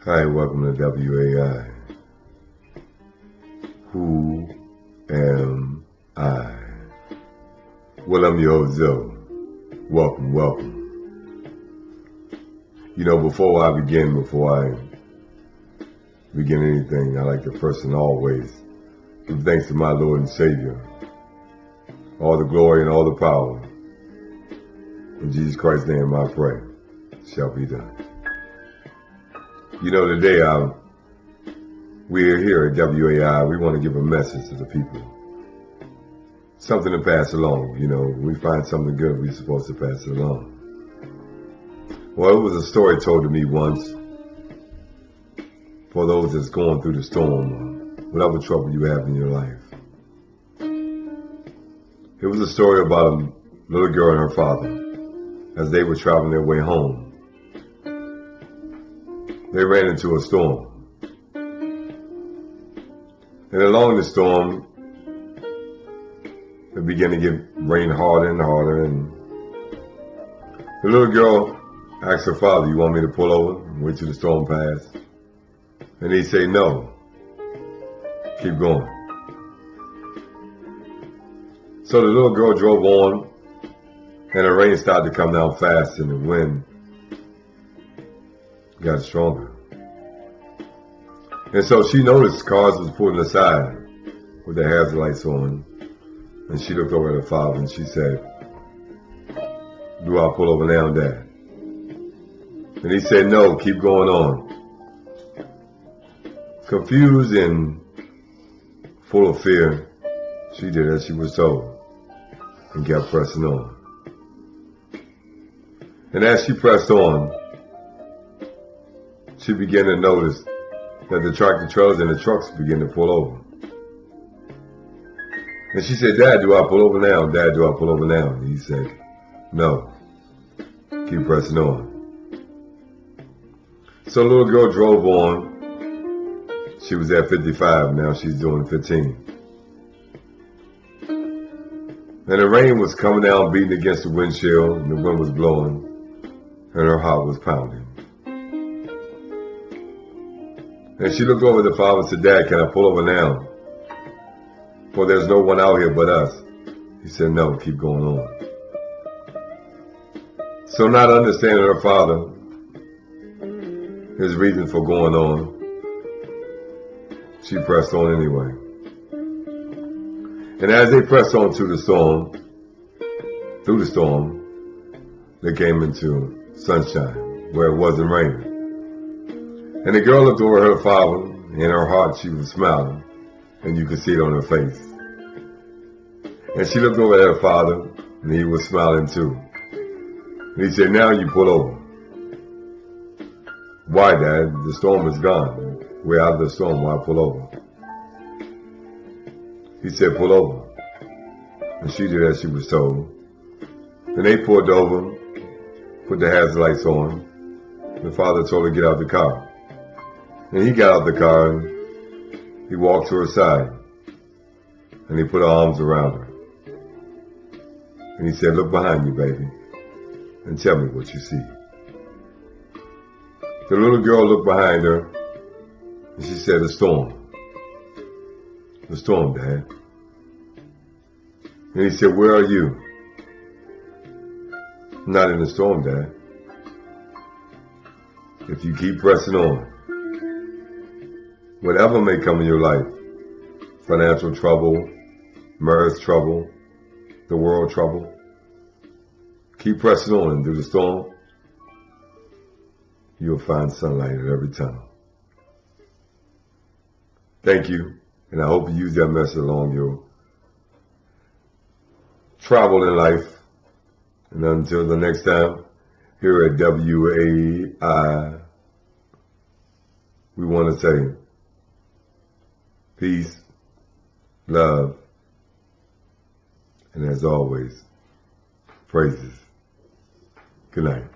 Hi, welcome to W.A.I. Who am I? Well, I'm your host, Joe. Welcome. Before I begin anything, I like to first and always give thanks to my Lord and Savior. All the glory and all the power. In Jesus Christ's name I pray, shall be done. Today we're here at W.A.I. We want to give a message to the people. Something to pass along. We find something good, we're supposed to pass it along. Well, it was a story told to me once for those that's going through the storm, whatever trouble you have in your life. It was a story about a little girl and her father as they were traveling their way home. They ran into a storm. And along the storm, it began to get rain harder and harder. And the little girl asked her father, "You want me to pull over and wait till the storm passes?" And he said, "No, keep going." So the little girl drove on, and the rain started to come down fast, and the wind got stronger. And so she noticed cars was pulling aside with their hazard lights on. And she looked over at her father and she said, "Do I pull over now, Dad?" And he said, "No, keep going on." Confused and full of fear, she did as she was told and kept pressing on. And as she pressed on, she began to notice that the tractor trailers and the trucks began to pull over. And she said, "Dad, do I pull over now? Dad, do I pull over now?" And he said, "No, keep pressing on." So the little girl drove on. She was at 55, now she's doing 15. And the rain was coming down, beating against the windshield, and the wind was blowing, and her heart was pounding. And she looked over at the father and said, "Dad, can I pull over now? For there's no one out here but us." He said, "No, keep going on." So not understanding her father, his reason for going on, she pressed on anyway. And as they pressed on through the storm, they came into sunshine where it wasn't raining. And the girl looked over at her father, and in her heart she was smiling, and you could see it on her face. And she looked over at her father, and he was smiling too. And he said, "Now you pull over." "Why, Dad? The storm is gone. We're out of the storm. Why pull over?" He said, "Pull over." And she did as she was told. And they pulled over, put the hazard lights on. The father told her to get out the car. And he got out the car and he walked to her side. And he put her arms around her. And he said, "Look behind you, baby, and tell me what you see." The little girl looked behind her and she said, "A storm." "The storm, Dad." And he said, "Where are you?" "Not in the storm, Dad." If you keep pressing on, whatever may come in your life, financial trouble, marriage trouble, the world trouble, keep pressing on, and through the storm, you'll find sunlight at every time. Thank you, and I hope you use that message along your travel in life. And until the next time, here at W.A.I, we want to say peace, love, and as always, praises. Good night.